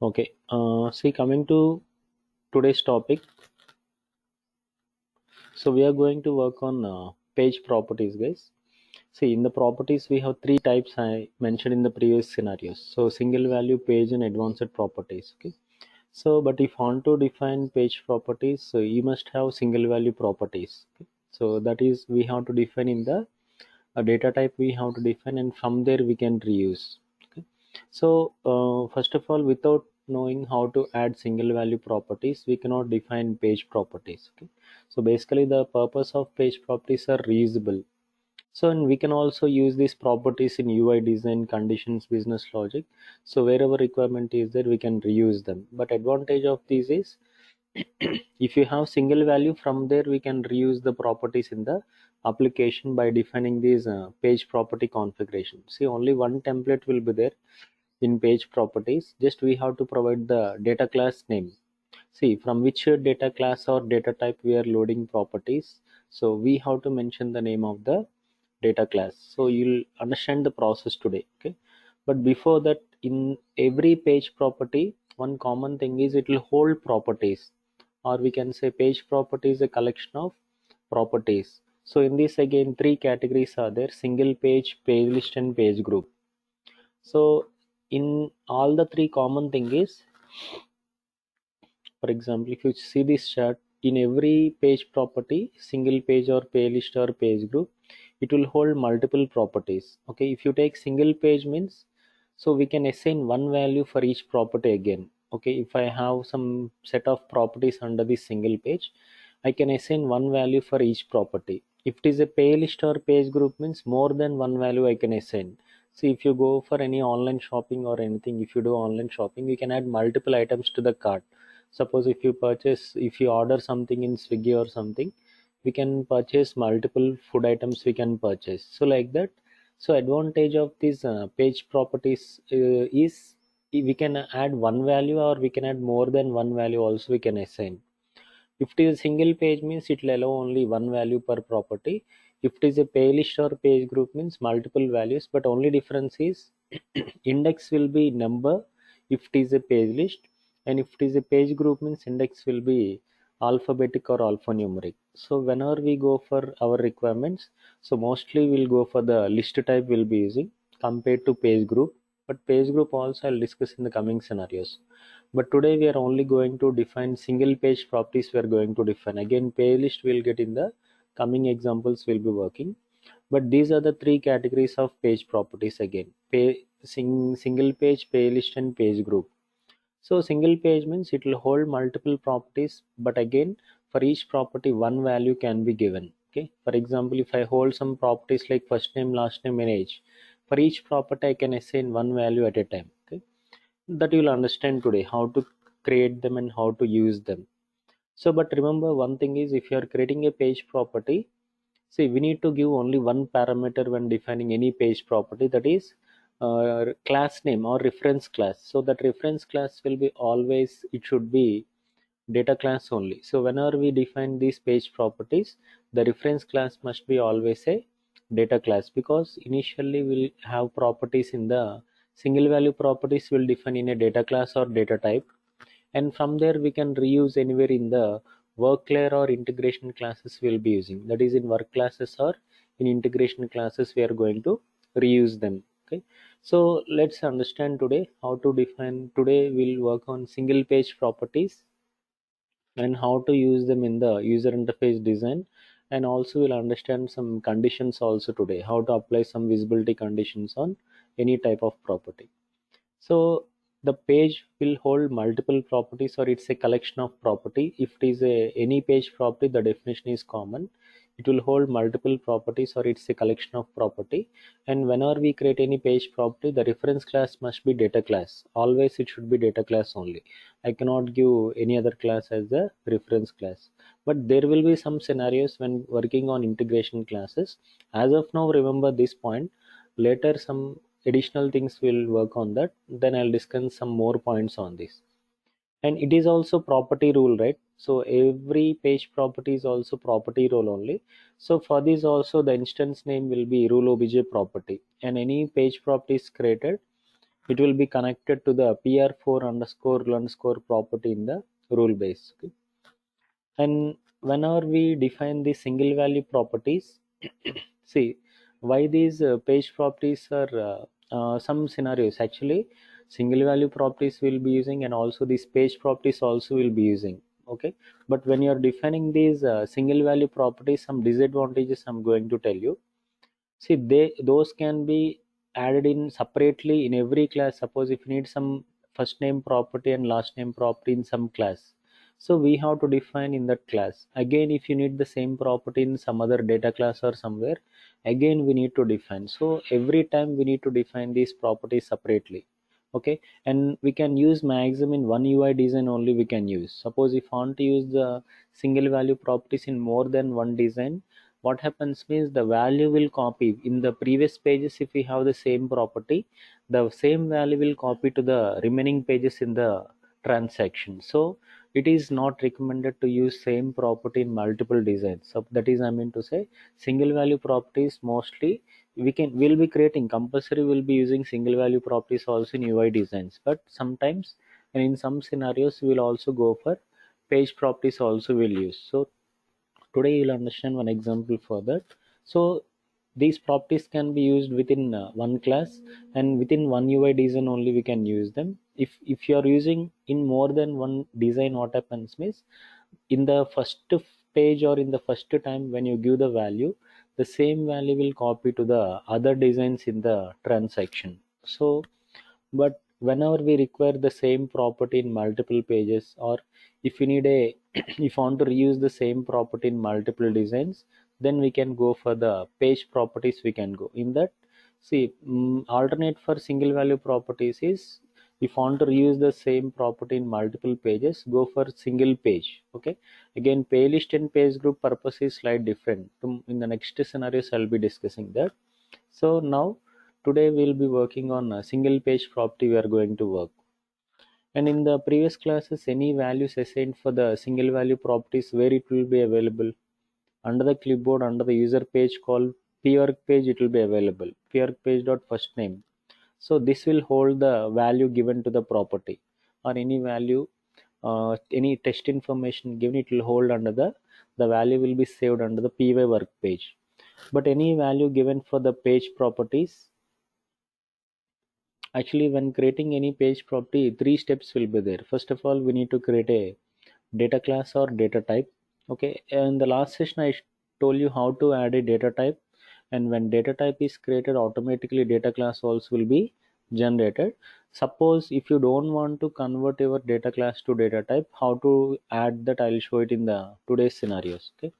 Okay, see, coming to today's topic, so we are going to work on page properties, guys. See, in the properties, we have three types I mentioned in the previous scenarios. So, single value page and advanced properties. Okay, so but if want to define page properties, so you must have single value properties. Okay? So that is we have to define in the data type we have to define, and from there we can reuse. Okay, so first of all, without knowing how to add single value properties, we cannot define page properties. Okay, so basically the purpose of page properties are reusable. So and we can also use these properties in UI design, conditions, business logic. So wherever requirement is there, we can reuse them. But advantage of this is if you have single value, from there we can reuse the properties in the application by defining these page property configuration. See, only one template will be there in page properties. Just we have to provide the data class name. See, from which data class or data type we are loading properties, so we have to mention the name of the data class. So you'll understand the process today. Okay, but before that, in every page property, one common thing is it will hold properties, or we can say page property is a collection of properties. So in this, again, three categories are there: single page, page list, and page group. So in all the three, common thing is, for example, if you see this chart, in every page property, single page or page list or page group, it will hold multiple properties. Okay, if you take single page means, so we can assign one value for each property again. Okay, if I have some set of properties under this single page, I can assign one value for each property. If it is a page list or page group means, more than one value I can assign. See, if you go for any online shopping or anything, if you do online shopping, you can add multiple items to the cart. Suppose if you order something in Swiggy or something, we can purchase multiple food items we can purchase. So like that. So advantage of these page properties is we can add one value, or we can add more than one value also we can assign. If it is a single page means it will allow only one value per property. If it is a page list or page group means multiple values, but only difference is index will be number if it is a page list, and if it is a page group means index will be alphabetic or alphanumeric. So whenever we go for our requirements, so mostly we'll go for the list type we'll be using compared to page group. But page group also I'll discuss in the coming scenarios. But today we are only going to define single page properties. We are going to define again page list we'll get in the coming examples we'll be working. But these are the three categories of page properties again: single page, page list, and page group. So single page means it will hold multiple properties, but again for each property one value can be given. Okay, for example, if I hold some properties like first name, last name, and age, for each property I can assign one value at a time. Okay, that you'll understand today how to create them and how to use them. So but remember one thing is, if you are creating a page property, see, we need to give only one parameter when defining any page property, that is class name or reference class. So that reference class will be always, it should be data class only. So whenever we define these page properties, the reference class must be always a data class, because initially we'll have properties in the single value properties will define in a data class or data type, and from there we can reuse anywhere in the work layer or integration classes we'll be using. That is, in work classes or in integration classes we are going to reuse them. Okay, so let's understand today how to define. Today we'll work on single page properties and how to use them in the user interface design, and also we'll understand some conditions also today, how to apply some visibility conditions on any type of property. So the page will hold multiple properties, or it's a collection of property. If it is a any page property, the definition is common. It will hold multiple properties, or it's a collection of property. And whenever we create any page property, the reference class must be data class. Always it should be data class only. I cannot give any other class as the reference class. But there will be some scenarios when working on integration classes. As of now, remember this point. Later some additional things will work on that, then I'll discuss some more points on this. And it is also property rule, right? So every page property is also property rule only. So for this also, the instance name will be rule obj property, and any page property is created, it will be connected to the pr4 underscore property in the rule base. Okay? And whenever we define the single value properties, see why these page properties are some scenarios actually single value properties will be using, and also these page properties also will be using. Okay, but when you are defining these single value properties, some disadvantages I'm going to tell you. See, those can be added in separately in every class. Suppose if you need some first name property and last name property in some class, so we have to define in that class. Again, if you need the same property in some other data class or somewhere, again we need to define. So every time we need to define these properties separately. Okay, and we can use maximum in one UI design only we can use. Suppose if I want to use the single value properties in more than one design, what happens means the value will copy in the previous pages. If we have the same property, the same value will copy to the remaining pages in the transaction. So it is not recommended to use same property in multiple designs. So that is I mean to say single value properties mostly will be creating compulsory, will be using single value properties also in UI designs, but sometimes and in some scenarios we will also go for page properties also will use. So today you'll understand one example for that. So these properties can be used within one class, and within one UI design only we can use them. If you are using in more than one design, what happens means in the first page or in the first time when you give the value, the same value will copy to the other designs in the transaction. So but whenever we require the same property in multiple pages, or if you need a if you want to reuse the same property in multiple designs, then we can go for the page properties. We can go in that. See, alternate for single value properties is if you want to reuse the same property in multiple pages, go for single page. Okay, again playlist and page group purpose is slightly different. In the next scenarios I'll be discussing that. So now today we'll be working on a single page property we are going to work. And in the previous classes, any values assigned for the single value properties where it will be available under the clipboard, under the user page called pwork page, it will be available. Pwork page dot first name. So this will hold the value given to the property, or any value, any text information given, it will hold under the value will be saved under the py work page. But any value given for the page properties, actually when creating any page property, three steps will be there. First of all, we need to create a data class or data type. Okay, in the last session I told you how to add a data type, and when data type is created, automatically data class also will be generated. Suppose if you don't want to convert your data class to data type, how to add that, I'll show it in the today's scenarios. Okay,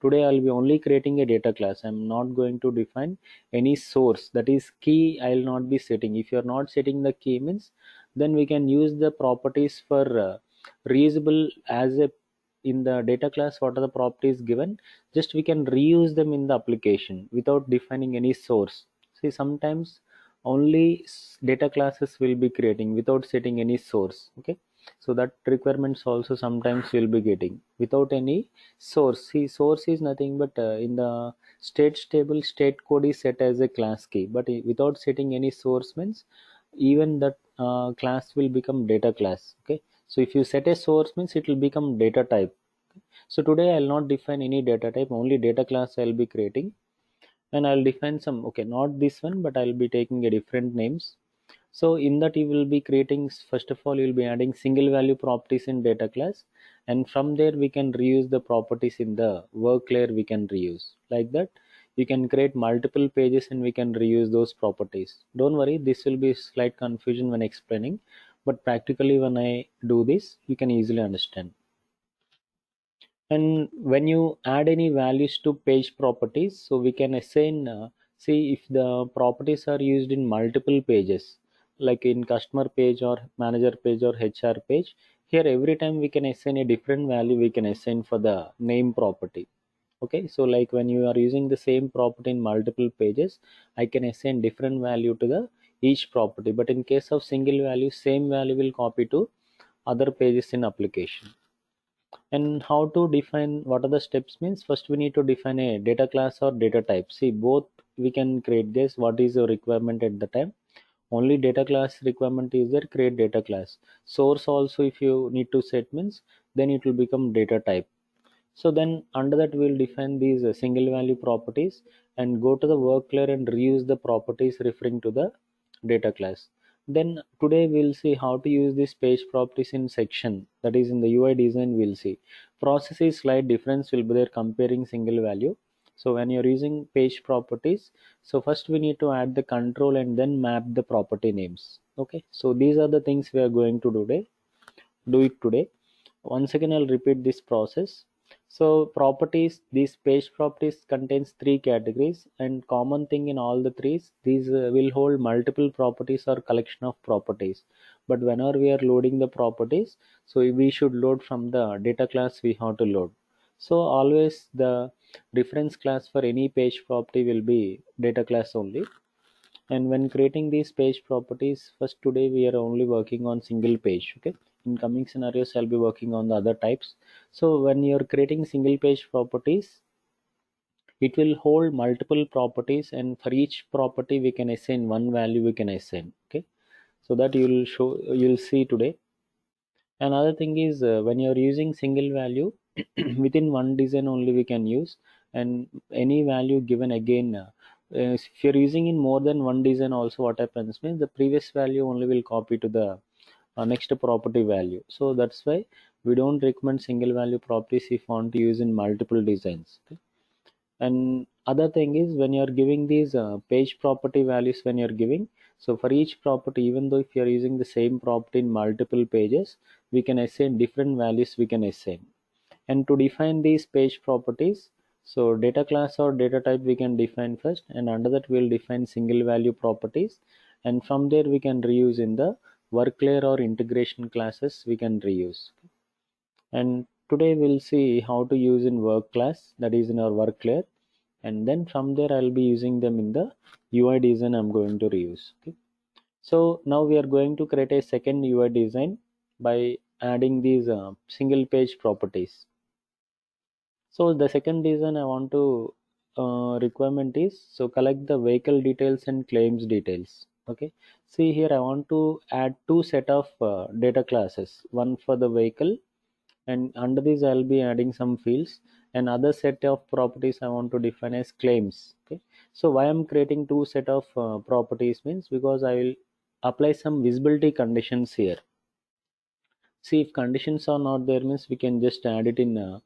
today I'll be only creating a data class. I'm not going to define any source, that is key. I'll not be setting. If you're not setting the key means, then we can use the properties for reusable as a in the data class. What are the properties given, just we can reuse them in the application without defining any source. See, sometimes only data classes will be creating without setting any source. Okay, so that requirements also sometimes will be getting without any source. See, source is nothing but in the state table, state code is set as a class key, but without setting any source means even that class will become data class. Okay, so if you set a source means it will become data type. So today I'll not define any data type, only data class I'll be creating. And I'll define some, okay, not this one, but I'll be taking a different names. So in that you will be creating, first of all, you'll be adding single value properties in data class, and from there we can reuse the properties in the work layer. We can reuse like that. You can create multiple pages and we can reuse those properties. Don't worry, this will be slight confusion when explaining, but practically when I do this, you can easily understand. And when you add any values to page properties, so we can assign, see if the properties are used in multiple pages, like in customer page or manager page or HR page. Here every time we can assign a different value, we can assign for the name property. Okay, so like when you are using the same property in multiple pages, I can assign different value to the each property. But in case of single value, same value will copy to other pages in application. And how to define, what are the steps means, first we need to define a data class or data type. See, both we can create this, what is your requirement at the time. Only data class requirement is there, create data class. Source also if you need to set means, then it will become data type. So then under that we'll define these single value properties and go to the work layer and reuse the properties referring to the data class. Then today we'll see how to use this page properties in section, that is in the UI design. We'll see process is slight difference will be there comparing single value. So when you're using page properties, so first we need to add the control and then map the property names. Okay, so these are the things we are going to do it today. Once again I'll repeat this process. So properties, these page properties contains three categories, and common thing in all the three, these will hold multiple properties or collection of properties. But whenever we are loading the properties, so we should load from the data class we have to load. So always the reference class for any page property will be data class only. And when creating these page properties, first today we are only working on single page. Okay, in coming scenarios I'll be working on the other types. So when you're creating single page properties, it will hold multiple properties, and for each property we can assign one value we can assign. Okay, so that you'll see today. Another thing is when you're using single value within one design only we can use, and any value given again, if you're using in more than one design also, what happens means the previous value only will copy to the next property value. So that's why we don't recommend single value properties if you want to use in multiple designs. Okay? And other thing is when you're giving these page property values, when you're giving, so for each property, even though if you're using the same property in multiple pages, we can assign different values we can assign. And to define these page properties, so data class or data type we can define first, and under that we'll define single value properties, and from there we can reuse in the work layer or integration classes we can reuse. And today we'll see how to use in work class, that is in our work layer, and then from there I'll be using them in the UI design I'm going to reuse. Okay, so now we are going to create a second UI design by adding these single page properties. So the second design I want to requirement is, so collect the vehicle details and claims details. Okay, see here I want to add two set of data classes, one for the vehicle, and under this I'll be adding some fields. Another set of properties I want to define as claims. Okay, so why I'm creating two set of properties means, because I will apply some visibility conditions here. See, if conditions are not there means we can just add it in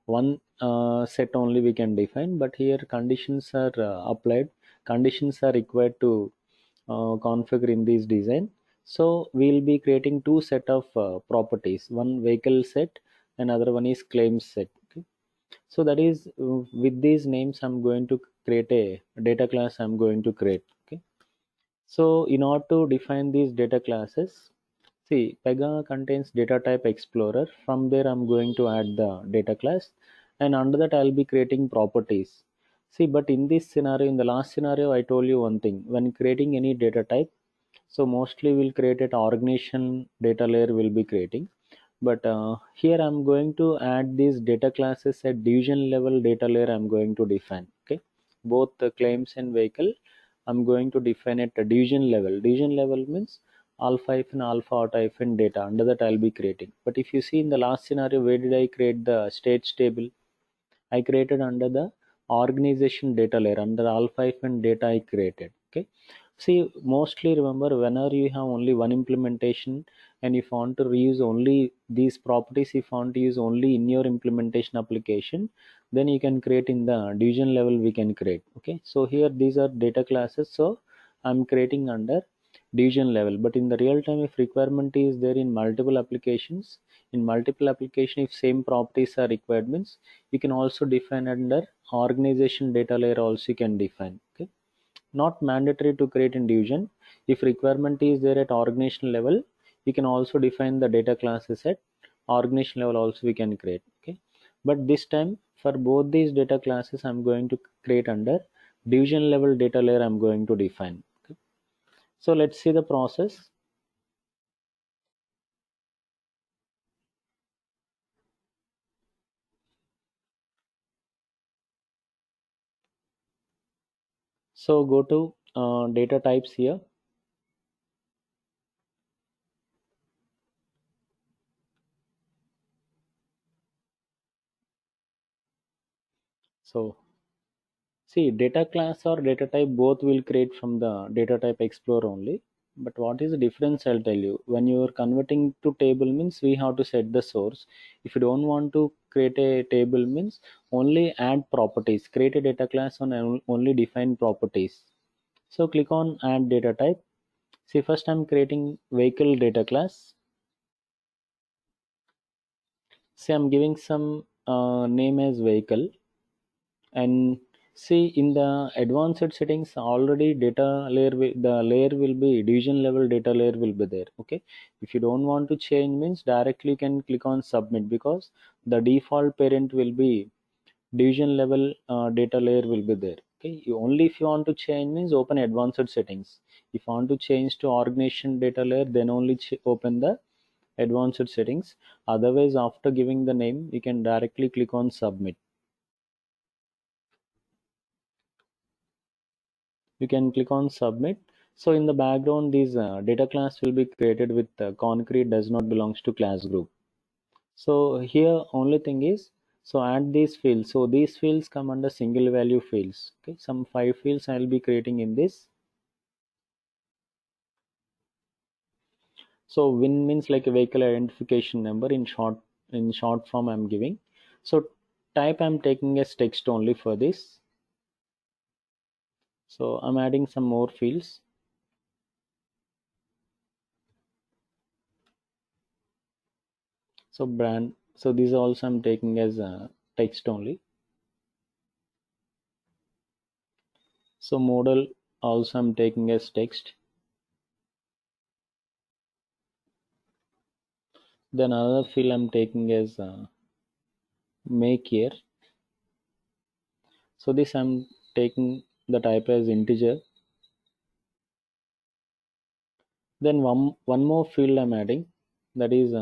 one set only we can define, but here conditions are applied, conditions are required to configure in this design. So we'll be creating two set of properties, one vehicle set, another one is claims set. Okay, so that is with these names I'm going to create a data class I'm going to create. Okay, so in order to define these data classes, see, Pega contains data type explorer. From there, I'm going to add the data class, and under that, I'll be creating properties. See, but in this scenario, in the last scenario, I told you one thing: when creating any data type, so mostly we'll create an organization data layer. We'll be creating, but here I'm going to add these data classes at division level data layer. I'm going to define. Okay, both the claims and vehicle. I'm going to define at a division level. Division level means alpha hyphen alpha auto hyphen data. Under that I'll be creating. But if you see in the last scenario, where did I create the states table? I created under the organization data layer, under alpha hyphen data I created. Okay. See, mostly remember whenever you have only one implementation and if you want to reuse only these properties, if you want to use only in your implementation application, then you can create in the division level we can create. Okay. So here these are data classes. So I'm creating under division level, but in the real time if requirement is there in multiple applications, in multiple application if same properties are required means, you can also define under organization data layer also you can define. Okay, not mandatory to create in division. If requirement is there at organization level, you can also define the data classes at organization level also we can create. Okay, but this time for both these data classes I'm going to create under division level data layer I'm going to define. Okay, so let's see the process. So go to data types here, So see, data class or data type both will create from the data type explorer only. But what is the difference? I'll tell you. When you are converting to table means we have to set the source. If you don't want to create a table means only add properties. Create a data class on only define properties. So click on add data type. See, first I'm creating vehicle data class. See, I'm giving some name as vehicle, and see in the advanced settings already data layer the layer will be division level data layer will be there. Okay, if you don't want to change means directly you can click on submit, because the default parent will be division level data layer will be there. Okay, only if you want to change means open advanced settings. If you want to change to organization data layer, then only open the advanced settings. Otherwise, after giving the name you can directly click on submit. You can click on submit. So in the background this data class will be created with concrete does not belongs to class group. So here only thing is, so add these fields. So these fields come under single value fields. Okay, some 5 fields I'll be creating in this. So win means like a vehicle identification number in short form I'm giving. So type I'm taking as text only for this. So I'm adding some more fields. So brand, so these also I'm taking as text only. So model also I'm taking as text. Then another field I'm taking as make here. So this I'm taking the type as integer. Then one more field I'm adding, that is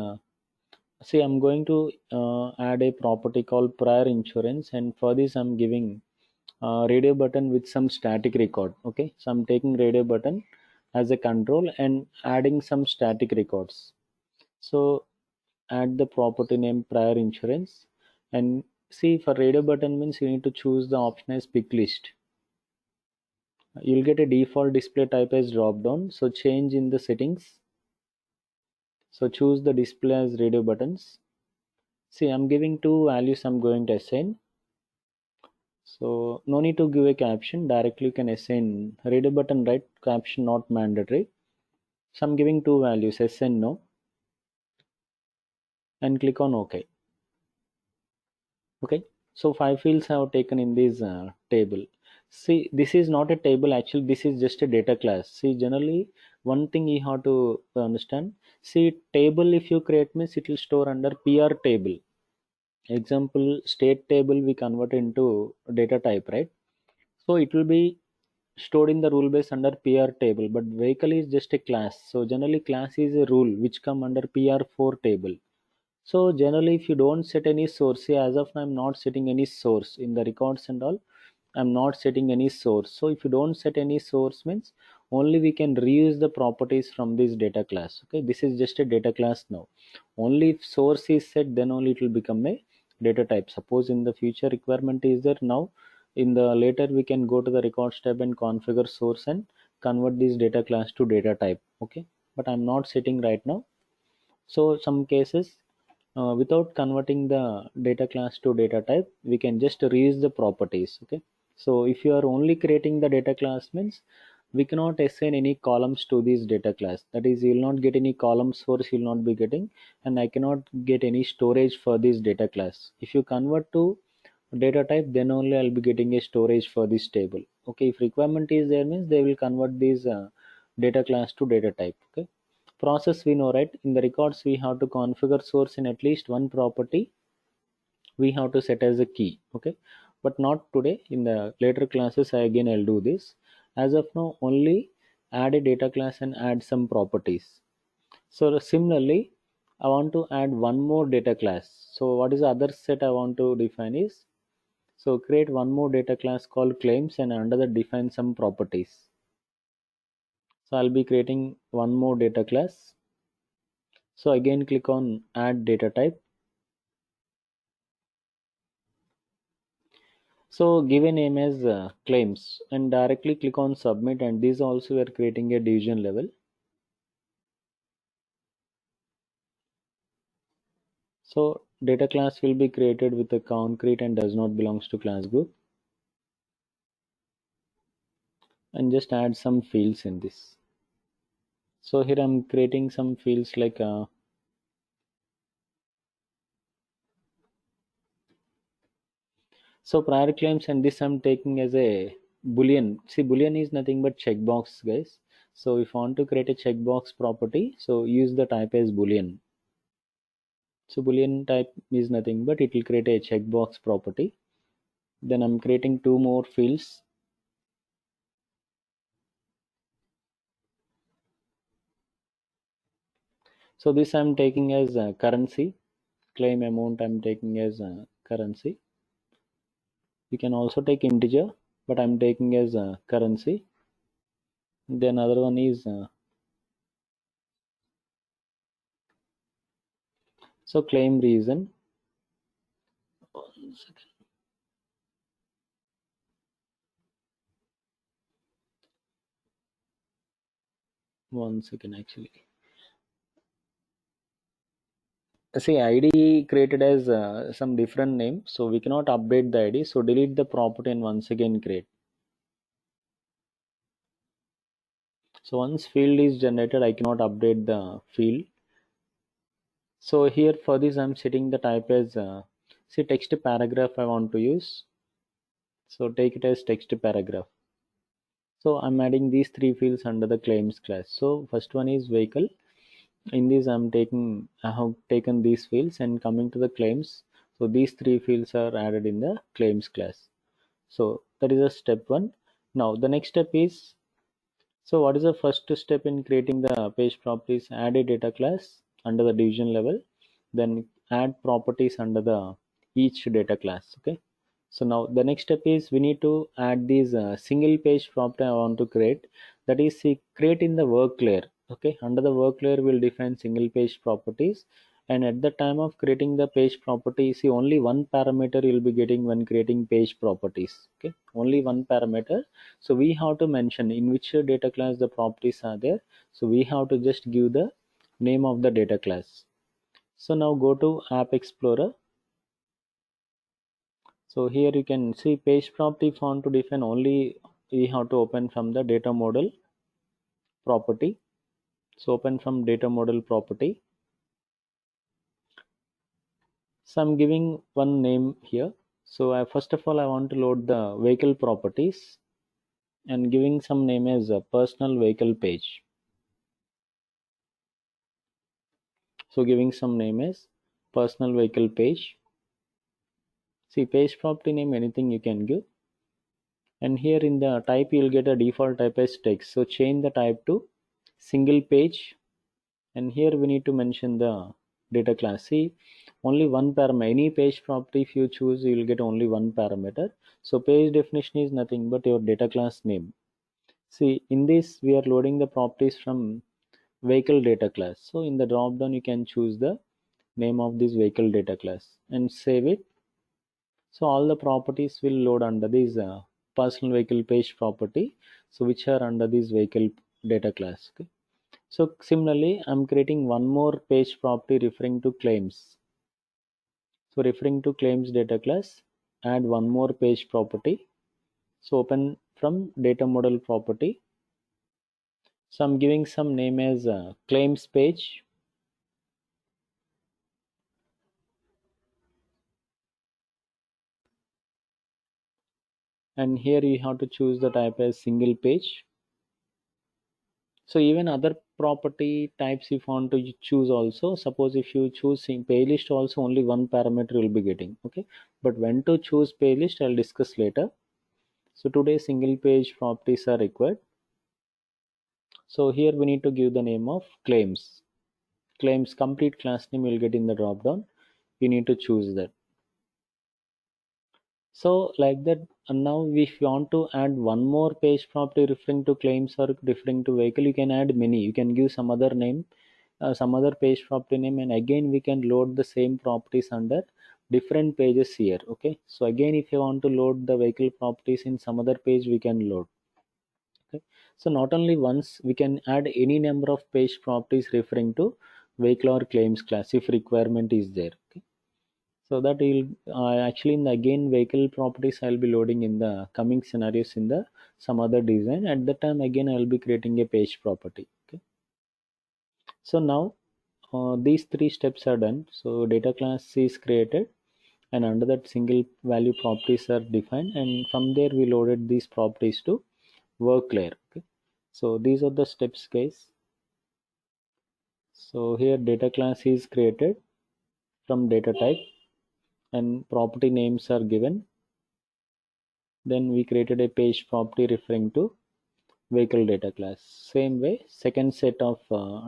see I'm going to add a property called prior insurance, and for this I'm giving radio button with some static record. Okay, so I'm taking radio button as a control and adding some static records. So add the property name prior insurance, and see for radio button means you need to choose the option as pick list. You'll get a default display type as drop down, so change in the settings. So choose the display as radio buttons. See, I'm giving two values I'm going to assign. So no need to give a caption, directly you can assign radio button, right? Caption not mandatory. So I'm giving two values, yes and no, and click on OK. Okay, so 5 fields I have taken in this table. See, this is not a table, actually this is just a data class. See, generally one thing you have to understand, see table if you create means it will store under PR table. Example, state table we convert into data type, right? So it will be stored in the rule base under PR table, but vehicle is just a class. So generally class is a rule which come under PR4 table. So generally, if you don't set any source, see, as of now, I'm not setting any source in the records and all. I'm not setting any source. So if you don't set any source means only we can reuse the properties from this data class. Okay, this is just a data class now. Only if source is set, then only it will become a data type. Suppose in the future requirement is there now. In the later we can go to the records tab and configure source and convert this data class to data type. Okay, but I'm not setting right now. So some cases without converting the data class to data type, we can just reuse the properties. Okay, so if you are only creating the data class means we cannot assign any columns to this data class. That is, you will not get any column source, you will not be getting, and I cannot get any storage for this data class. If you convert to data type, then only I'll be getting a storage for this table. Okay, if requirement is there means they will convert this data class to data type. Okay, process we know, right? In the records we have to configure source in at least one property we have to set as a key. Okay, but not today. In the later classes I'll do this. As of now only add a data class and add some properties. So similarly I want to add one more data class. So what is the other set I want to define is, so create one more data class called claims, and under that define some properties. So I'll be creating one more data class. So again click on add data type. So give a name as claims and directly click on submit, and this also we are creating a division level. So data class will be created with a concrete and does not belongs to class group, and just add some fields in this. So here I'm creating some fields like so prior claims, and this I'm taking as a boolean. See, boolean is nothing but checkbox, guys. So if you want to create a checkbox property, so use the type as boolean. So boolean type is nothing but it will create a checkbox property. Then I'm creating two more fields. So this I'm taking as currency. Claim amount I'm taking as currency. You can also take integer, but I'm taking as currency. Then other one is so claim reason. One second. One second actually. See, ID created as some different name, so we cannot update the ID. So delete the property and once again create. So once field is generated, I cannot update the field. So here for this, I'm setting the type as see text paragraph I want to use. So take it as text paragraph. So I'm adding these three fields under the claims class. So first one is vehicle. In this I have taken these fields and coming to the claims. So these three fields are added in the claims class. So that is a step one. Now the next step is, so what is the first step in creating the page properties? Add a data class under the division level, then add properties under the each data class. Okay. So now the next step is we need to add these single page property I want to create. That is, create in the work layer. Okay. Under the work layer, we'll define single page properties. And at the time of creating the page property, see only one parameter you'll be getting when creating page properties. Okay. Only one parameter. So we have to mention in which data class the properties are there. So we have to just give the name of the data class. So now go to App Explorer. So here you can see page property font to define only we have to open from the data model property. So open from data model property. So I'm giving one name here. So first of all, I want to load the vehicle properties and giving some name as a personal vehicle page. So giving some name as personal vehicle page. See page property name, anything you can give. And here in the type, you'll get a default type as text. So change the type to single page. And here we need to mention the data class. See, only one parameter. Any page property, if you choose, you will get only one parameter. So page definition is nothing but your data class name. See, in this, we are loading the properties from vehicle data class. So in the drop down, you can choose the name of this vehicle data class and save it. So all the properties will load under this personal vehicle page property. So which are under this vehicle data class. Okay. So similarly, I'm creating one more page property referring to claims. So referring to claims data class, add one more page property. So open from data model property. So I'm giving some name as claims page. And here you have to choose the type as single page. So even other property types if you want to choose also, suppose if you choose playlist also, only one parameter will be getting. Okay. But when to choose playlist, I'll discuss later. So today single page properties are required. So here we need to give the name of claims. Claims complete class name will get in the drop down. You need to choose that. So like that, and now if you want to add one more page property referring to claims or referring to vehicle, you can add many. You can give some other name, some other page property name, and again we can load the same properties under different pages here. Okay, so again if you want to load the vehicle properties in some other page, we can load. Okay, so not only once, we can add any number of page properties referring to vehicle or claims class if requirement is there. Okay, so that will actually in the again vehicle properties I'll be loading in the coming scenarios in the some other design. At the time again I'll be creating a page property. Okay, so now these three steps are done. So data class is created, and under that single value properties are defined, and from there we loaded these properties to work layer. Okay, so these are the steps, guys. So here data class is created from data type, and property names are given. Then we created a page property referring to vehicle data class. Same way, second set of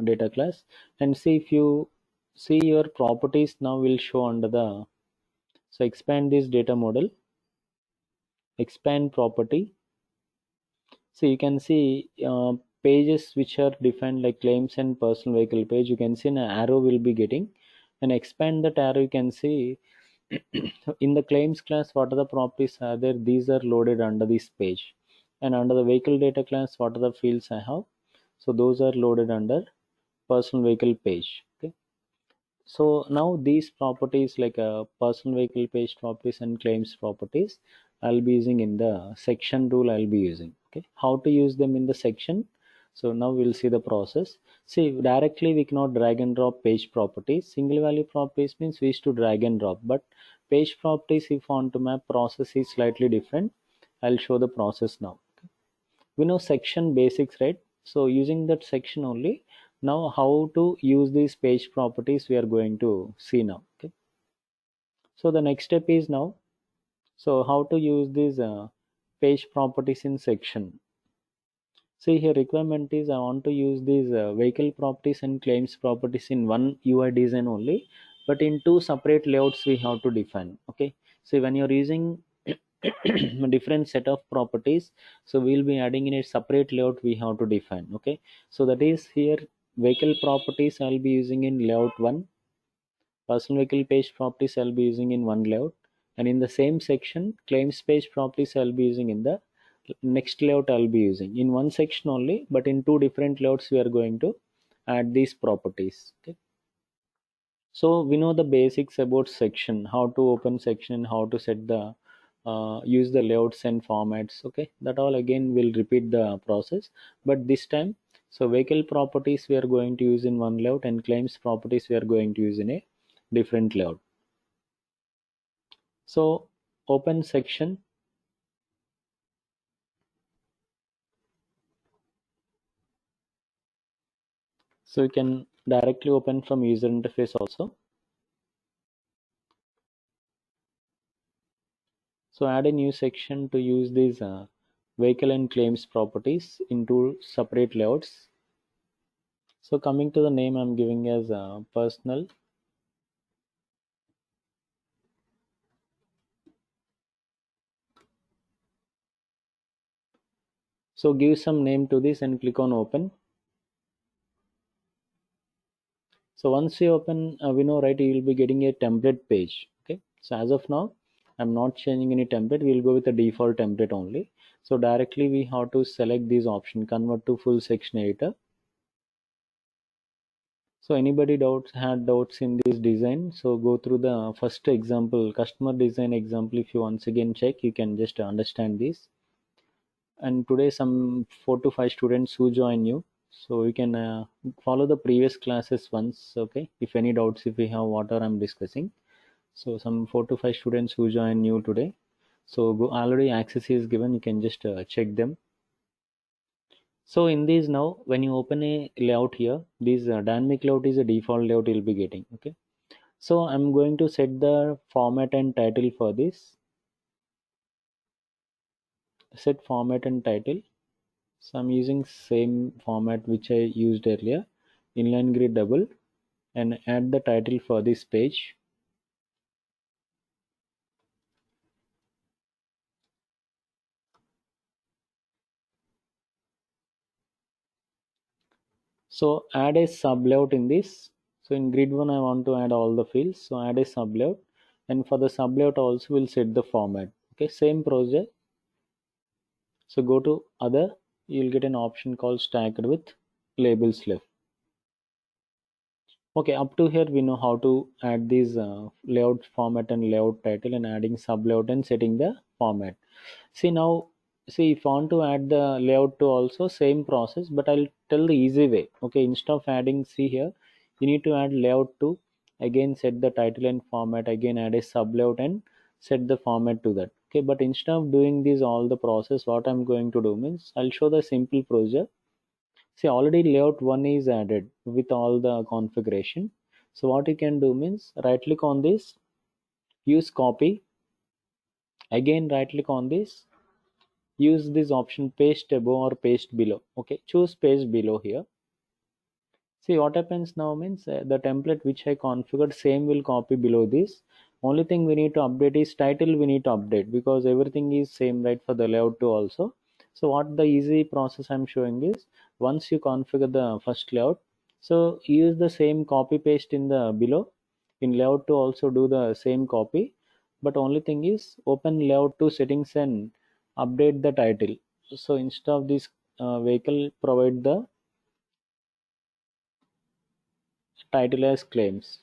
data class, and see if you see your properties now will show under the, so expand this data model, expand property. So you can see pages which are defined like claims and personal vehicle page. You can see an arrow will be getting, and expand that arrow. You can see in the claims class what are the properties are there. These are loaded under this page, and under the vehicle data class what are the fields I have. So those are loaded under personal vehicle page. Okay. So now these properties like personal vehicle page properties and claims properties, I'll be using in the section rule. I'll be using. Okay, how to use them in the section. So now we'll see the process. See, directly we cannot drag and drop page properties. Single value properties means we used to drag and drop, but page properties if want to map process is slightly different. I'll show the process now. Okay, we know section basics, right? So using that section only, now how to use these page properties we are going to see now. Okay, so the next step is now, so how to use these page properties in section. See here requirement is I want to use these vehicle properties and claims properties in one UI design only, but in two separate layouts we have to define. Okay, so when you're using a different set of properties, so we'll be adding in a separate layout we have to define. Okay, so that is here vehicle properties I'll be using in layout 1, personal vehicle page properties I'll be using in one layout, and in the same section claims page properties I'll be using in the next layout. I'll be using in one section only, but in two different layouts we are going to add these properties. Okay, so we know the basics about section, how to open section, how to set the use the layouts and formats. Okay, that all again will repeat the process, but this time, so vehicle properties we are going to use in one layout, and claims properties we are going to use in a different layout. So open section. So you can directly open from user interface also. So add a new section to use these vehicle and claims properties into separate layouts. So coming to the name, I'm giving as personal. So give some name to this and click on open. So once you open, we know, right, you will be getting a template page. Okay, so as of now I'm not changing any template. We'll go with the default template only. So directly we have to select this option, convert to full section editor. So anybody had doubts in this design, so go through the first example, customer design example. If you once again check, you can just understand this. And today some 4 to 5 students who join you, so you can follow the previous classes once. Okay, if any doubts, if we have whatever I'm discussing. So some 4 to 5 students who join you today, so go, already access is given, you can just check them. So in these now, when you open a layout here, this dynamic layout is a default layout you'll be getting. Okay, so I'm going to set the format and title for this. Set format and title. So I'm using same format which I used earlier, inline grid double, and add the title for this page. So add a sub layout in this. So in grid 1 I want to add all the fields, so add a sub layout, and for the sub layout also we'll set the format. Okay, same process. So go to other, you'll get an option called stacked with labels left. Okay, up to here we know how to add these layout format and layout title and adding sub layout and setting the format. See now, see if I want to add the layout to also same process, but I'll tell the easy way. Okay, instead of adding, see here, you need to add layout to, again set the title and format, again add a sub layout and set the format to that. Okay, but instead of doing this all the process, what I'm going to do means I'll show the simple procedure. See, already layout 1 is added with all the configuration. So what you can do means right click on this, use copy, again right click on this, use this option paste above or paste below. Okay, choose paste below here. See what happens now means the template which I configured same will copy below this. Only thing we need to update is title we need to update because everything is same right for the layout 2 also. So what the easy process I'm showing is once you configure the first layout, so use the same copy paste in the below. In layout 2 also do the same copy, but only thing is open layout 2 settings and update the title. So instead of this vehicle provide the title as claims.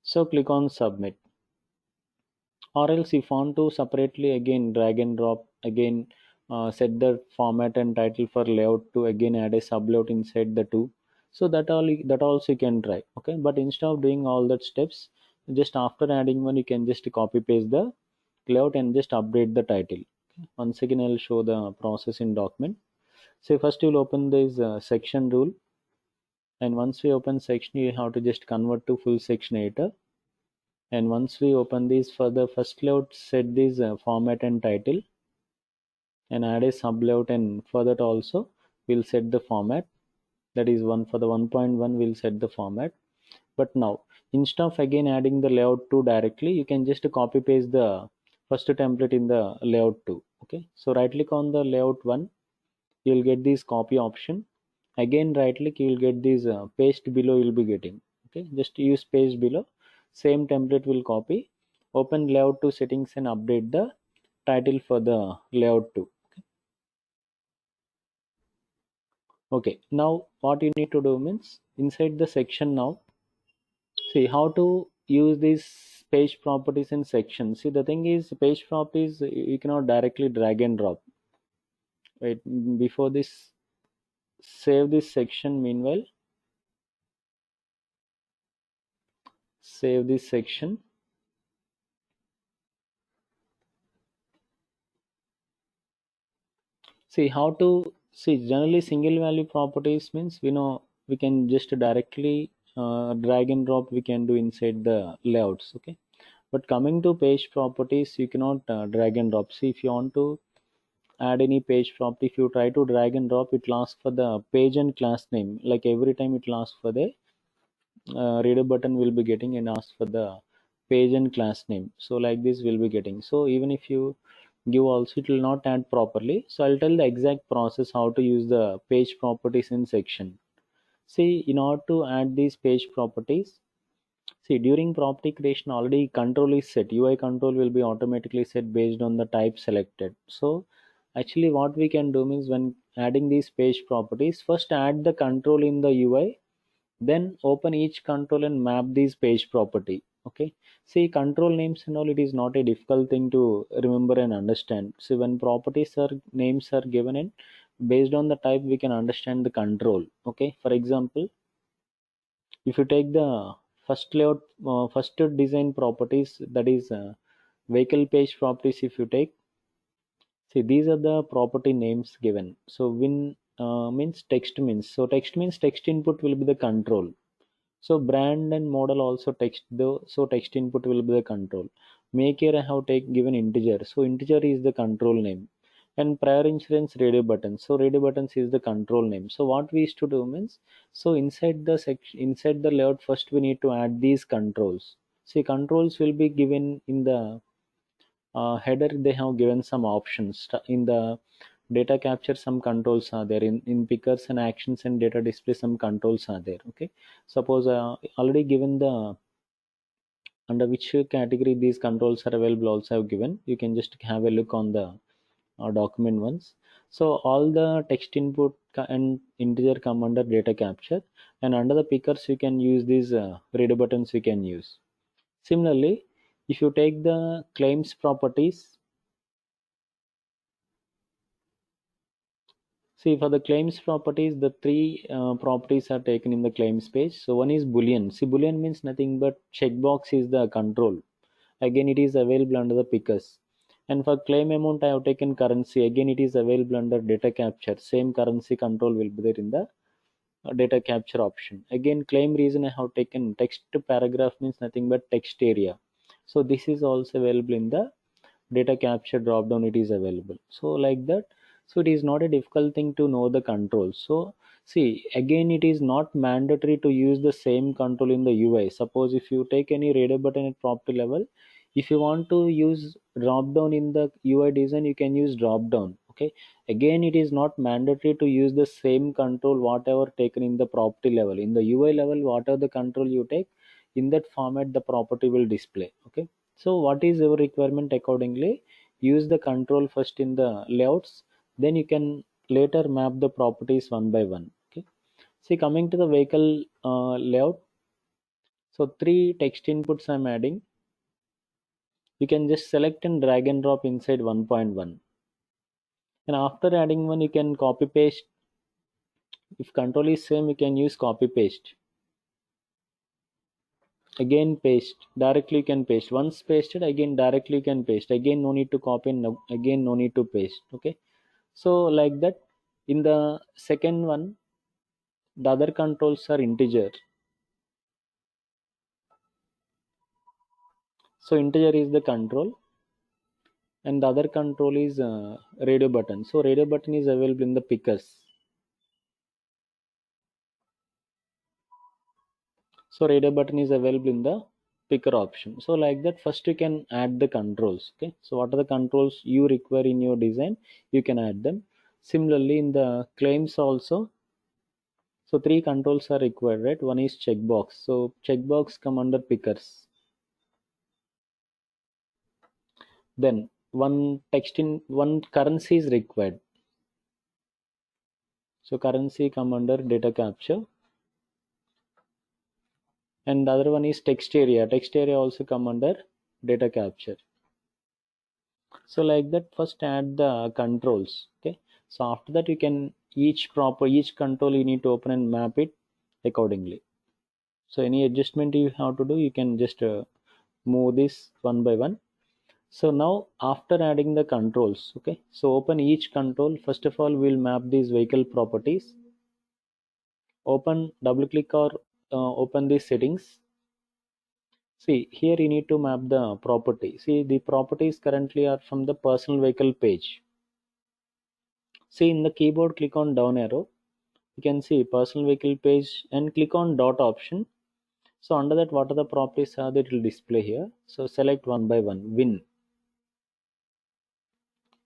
So click on submit, or else if you want to separately again drag and drop again, set the format and title for layout to again add a sub layout inside the two. So that also you can try. Okay, but instead of doing all that steps, just after adding one you can just copy paste the layout and just update the title. Okay. Once again I'll show the process in document. So first you'll open this section rule, and once we open section you have to just convert to full section editor. And once we open these for the first layout, set this format and title and add a sub layout, and for that also we'll set the format, that is one for the 1.1 we'll set the format. But now instead of again adding the layout 2 directly, you can just copy paste the first template in the layout 2. Okay, so right click on the layout 1, you'll get this copy option, again right click, you'll get this paste below you'll be getting. Okay, just use paste below, same template will copy, open layout 2 settings and update the title for the layout 2. Okay, now what you need to do means inside the section now, see how to use these page properties in section. See the thing is page properties you cannot directly drag and drop. Wait, before this, save this section. Meanwhile, save this section. See how to see generally single value properties means we know we can just directly drag and drop we can do inside the layouts. Okay, but coming to page properties you cannot drag and drop. See if you want to add any page property, if you try to drag and drop it will ask for the page and class name, like every time it will ask for the reader button will be getting and ask for the page and class name. So like this will be getting, so even if you give also it will not add properly. So I'll tell the exact process how to use the page properties in section. See, in order to add these page properties, see during property creation already control is set, UI control will be automatically set based on the type selected. So actually what we can do means when adding these page properties, first add the control in the UI, then open each control and map these page property. Okay, see control names and all, it is not a difficult thing to remember and understand. See when properties are names are given in, based on the type we can understand the control. Okay, for example, if you take the first layout first design properties, that is vehicle page properties, if you take, see these are the property names given. So win means text means, so text means text input will be the control. So brand and model also text though, so text input will be the control. Make here I have take given integer, so integer is the control name. And prior insurance radio buttons, so radio buttons is the control name. So what we used to do means, so inside the section, inside the layout, first we need to add these controls. See controls will be given in the header, they have given some options in the data capture some controls are there in pickers and actions and data display, some controls are there. Okay, suppose already given the under which category these controls are available also have given. You can just have a look on the document once. So all the text input and integer come under data capture, and under the pickers you can use these reader buttons we can use. Similarly, if you take the claims properties, see for the claims properties, the three properties are taken in the claims page. So one is boolean. See, boolean means nothing but checkbox is the control. Again, it is available under the pickers. And for claim amount, I have taken currency. Again, it is available under data capture. Same currency control will be there in the data capture option. Again, claim reason I have taken text paragraph means nothing but text area. So this is also available in the data capture drop down. It is available. So like that. So it is not a difficult thing to know the controls. So see, again, it is not mandatory to use the same control in the UI. Suppose if you take any radar button at property level, if you want to use drop down in the UI design, you can use drop down. Okay, again, it is not mandatory to use the same control whatever taken in the property level. In the UI level, whatever the control you take, in that format the property will display. Okay, so what is your requirement, accordingly use the control first in the layouts, then you can later map the properties one by one. Okay, see, coming to the vehicle layout, so three text inputs I'm adding. You can just select and drag and drop inside 1.1, and after adding one you can copy paste. If control is same, you can use copy paste. Again paste, directly you can paste. Once pasted, again directly you can paste. Again no need to copy, and again no need to paste. Okay, so like that. In the second one, the other controls are integer. So integer is the control, and the other control is radio button. So radio button is available in the pickers. So radar button is available in the picker option. So like that, first you can add the controls. Okay, so what are the controls you require in your design, you can add them. Similarly in the claims also, so three controls are required, right? One is checkbox. So checkbox come under pickers. Then one text in one currency is required. So currency come under data capture, and the other one is text area. Text area also come under data capture. So like that, first add the controls. Okay, so after that you can each control you need to open and map it accordingly. So any adjustment you have to do, you can just move this one by one. So now after adding the controls, okay, so open each control. First of all, we'll map these vehicle properties. Open, double click, or open these settings. See, here you need to map the property. See, the properties currently are from the personal vehicle page. See, in the keyboard, click on down arrow. You can see personal vehicle page and click on dot option. So under that, what are the properties are that will display here. So select one by one, win.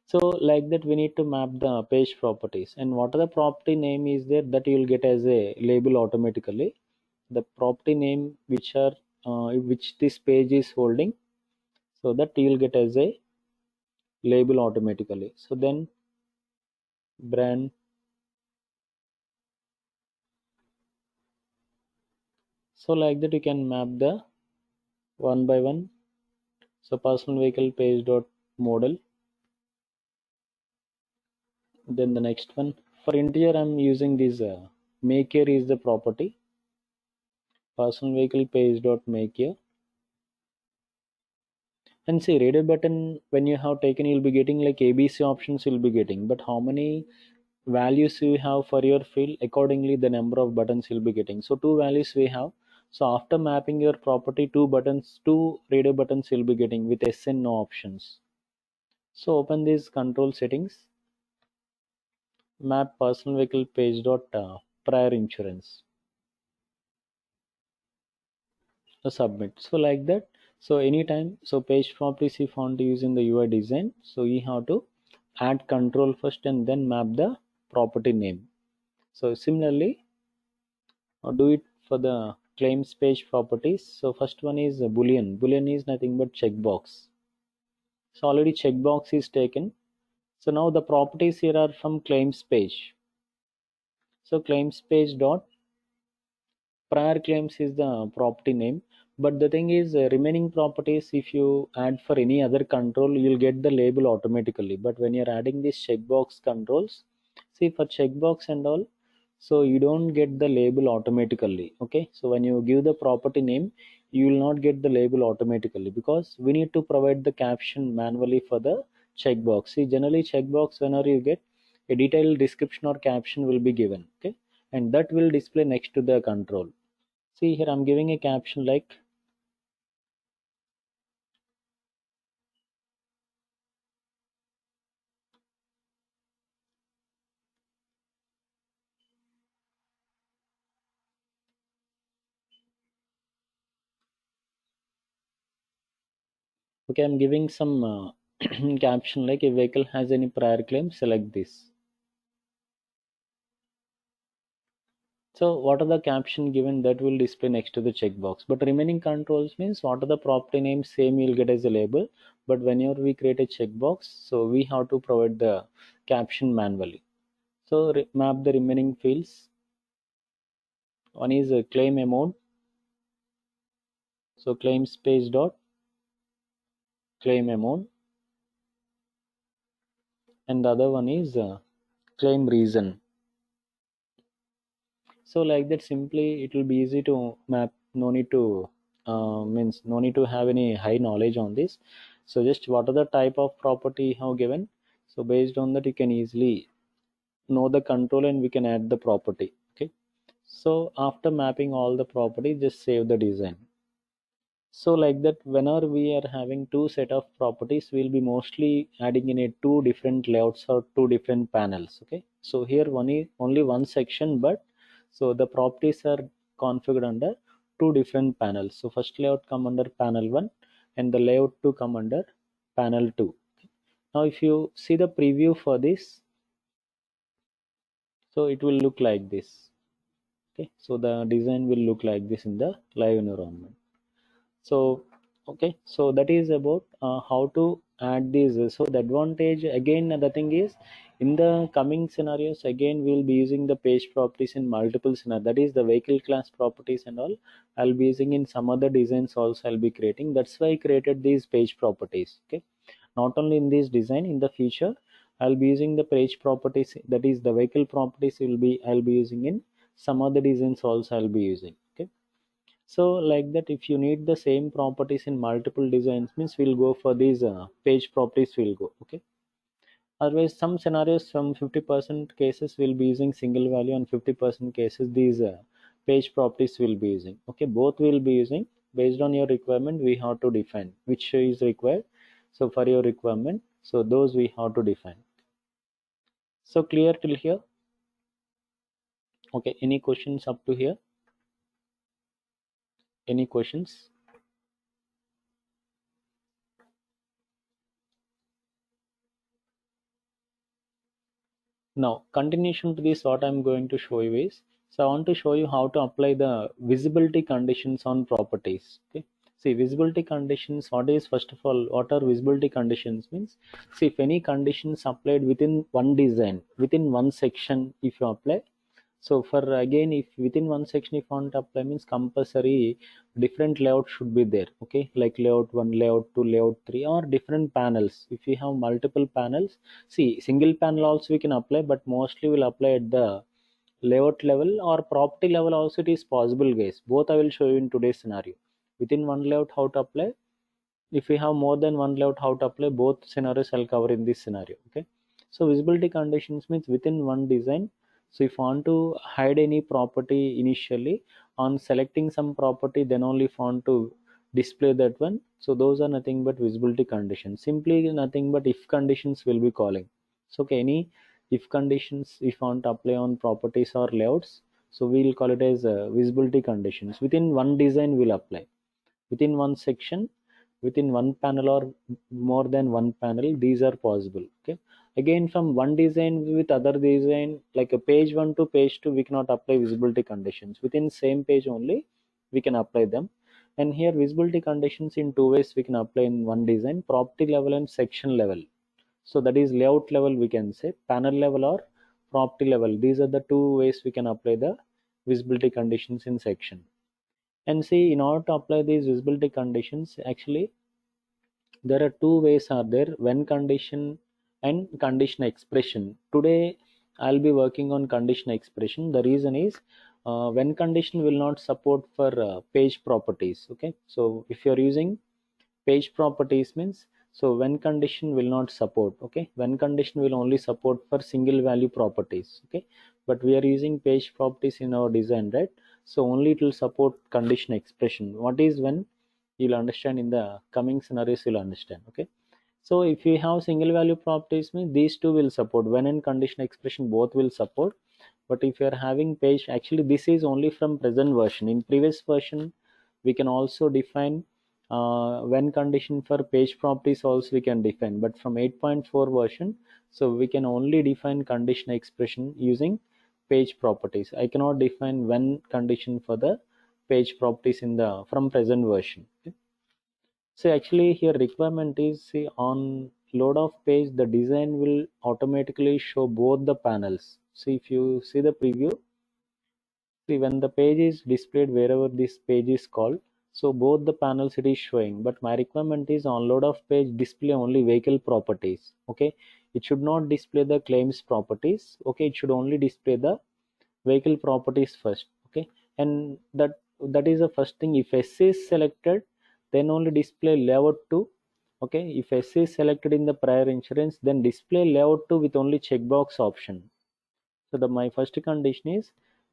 So like that, we need to map the page properties, and what are the property name is there that you will get as a label automatically. The property name which this page is holding, so that you will get as a label automatically. So then brand. So like that, you can map the one by one. So personal vehicle page dot model. Then the next one, for integer I'm using this make here is the property. Personal vehicle page dot make here. And see, radar button, when you have taken, you'll be getting like ABC options you'll be getting, but how many values you have for your field, accordingly the number of buttons you'll be getting. So two values we have. So after mapping your property, two radar buttons you'll be getting with SN no options. So open these control settings, map personal vehicle page dot prior insurance. So submit. So like that. So anytime, so page properties if you want to use in the UI design, so you have to add control first and then map the property name. So similarly, do it for the claims page properties. So first one is boolean. Boolean is nothing but checkbox. So already checkbox is taken. So now the properties here are from claims page. So claims page dot prior claims is the property name, but the thing is remaining properties, if you add for any other control, you'll get the label automatically. But when you're adding these checkbox controls, see for checkbox and all, so you don't get the label automatically. Okay, so when you give the property name, you will not get the label automatically because we need to provide the caption manually for the checkbox. See, generally checkbox, whenever you get a detailed description or caption will be given. Okay, and that will display next to the control. See here, I'm giving a caption like, okay, I'm giving some caption like, a vehicle has any prior claim, select this. So what are the caption given, that will display next to the checkbox. But remaining controls means what are the property names, same you'll get as a label. But whenever we create a checkbox, so we have to provide the caption manually. So map the remaining fields. One is a claim amount. So claims page dot claim amount, and the other one is claim reason. So like that, simply it will be easy to map. No need to means no need to have any high knowledge on this. So just what are the type of property you have given, so based on that you can easily know the control and we can add the property. Okay, so after mapping all the property, just save the design. So like that, whenever we are having two set of properties, we'll be mostly adding in a two different layouts or two different panels. Okay, so here one is only one section, but so the properties are configured under two different panels. So first layout come under panel 1 and the layout 2 come under panel 2. Now if you see the preview for this, so it will look like this. Okay, so the design will look like this in the live environment. So okay, so that is about how to add these. So the advantage, again, the thing is, in the coming scenarios, again we'll be using the page properties in multiple scenarios, that is the vehicle class properties and all. I'll be using in some other designs also, I'll be creating. That's why I created these page properties. Okay, not only in this design, in the future I'll be using the page properties, that is the vehicle properties will be, I'll be using in some other designs also, I'll be using. Okay, so like that, if you need the same properties in multiple designs, means we'll go for these page properties will go. Okay, otherwise some scenarios, some 50% cases will be using single value and 50% cases these page properties will be using. Okay, both will be using. Based on your requirement, we have to define which is required. So for your requirement, so those we have to define. So clear till here? Okay, any questions up to here? Any questions? Now, continuation to this, what I'm going to show you is, so I want to show you how to apply the visibility conditions on properties. Okay. See, visibility conditions, what is, first of all, what are visibility conditions means? See, if any conditions applied within one design, within one section, if you apply, so for again, if within one section if want to apply, means compulsory different layout should be there. Okay, like layout 1, layout 2, layout 3, or different panels. If we have multiple panels, see, single panel also we can apply, but mostly will apply at the layout level or property level also. It is possible, guys. Both I will show you in today's scenario. Within one layout how to apply, if we have more than one layout how to apply, both scenarios I'll cover in this scenario. Okay, so visibility conditions means within one design. So if you want to hide any property initially, on selecting some property, then only if you want to display that one, so those are nothing but visibility conditions. Simply nothing but if conditions will be calling. So okay, any if conditions if you want to apply on properties or layouts, so we'll call it as visibility conditions. Within one design will apply, within one section, within one panel or more than one panel, these are possible. Okay, again from one design with other design, like a page 1 to page 2, we cannot apply visibility conditions. Within same page only we can apply them. And here visibility conditions in two ways we can apply in one design: property level and section level. So that is layout level, we can say panel level or property level. These are the two ways we can apply the visibility conditions in section. And see, in order to apply these visibility conditions, actually there are two ways are there: when condition and condition expression. Today I'll be working on condition expression. The reason is when condition will not support for page properties. Okay, so if you're using page properties means, so when condition will not support. Okay, when condition will only support for single value properties. Okay, but we are using page properties in our design, right? So only it will support condition expression. What is when, you'll understand in the coming scenarios, you'll understand. Okay, so if you have single value properties means these two will support, when and condition expression both will support. But if you are having page, actually this is only from present version. In previous version we can also define when condition for page properties also we can define, but from 8.4 version, so we can only define condition expression using page properties. I cannot define when condition for the page properties in the from present version. Okay. So actually here requirement is, see, on load of page the design will automatically show both the panels. So if you see the preview, see when the page is displayed wherever this page is called, so both the panels it is showing. But my requirement is on load of page display only vehicle properties. Okay, it should not display the claims properties. Okay, it should only display the vehicle properties first. Okay, and that is the first thing. If S is selected, then only display layout 2. Okay, if S is selected in the prior insurance, then display layout 2 with only checkbox option. So the my first condition is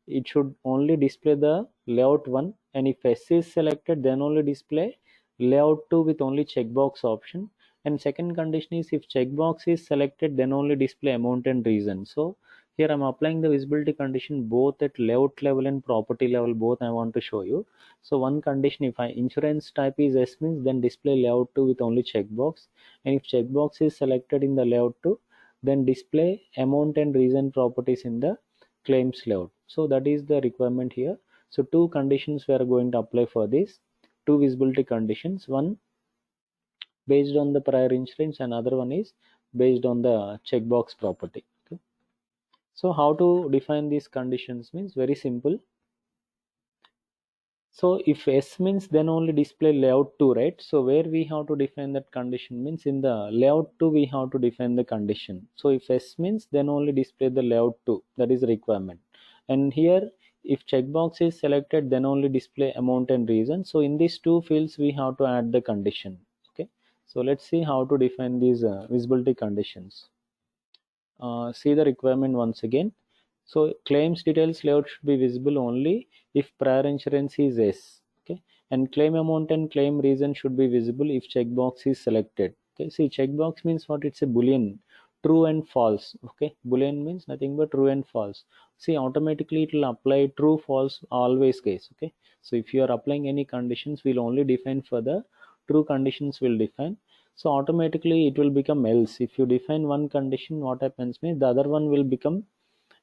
it should only display the layout 1, and if S is selected, then only display layout 2 with only checkbox option. And second condition is if checkbox is selected, then only display amount and reason. So here I'm applying the visibility condition both at layout level and property level, both I want to show you. So one condition, if I insurance type is S means, then display layout 2 with only checkbox, and if checkbox is selected in the layout 2, then display amount and reason properties in the claims layout. So that is the requirement here. So two conditions we are going to apply for this, two visibility conditions, one based on the prior insurance and other one is based on the checkbox property. Okay. So how to define these conditions means very simple. So if S means, then only display layout 2, right? So where we have to define that condition means in the layout 2 we have to define the condition. So if S means, then only display the layout 2, that is the requirement. And here if checkbox is selected, then only display amount and reason. So in these two fields we have to add the condition. Okay, so let's see how to define these visibility conditions. See the requirement once again. So claims details layout should be visible only if prior insurance is S. Okay, and claim amount and claim reason should be visible if checkbox is selected. Okay, see checkbox means what? It's a boolean, true and false. Okay, boolean means nothing but true and false. See, automatically it will apply true false always case. Okay, so if you are applying any conditions, we'll only define for the true conditions will define. So automatically it will become else. If you define one condition, what happens means the other one will become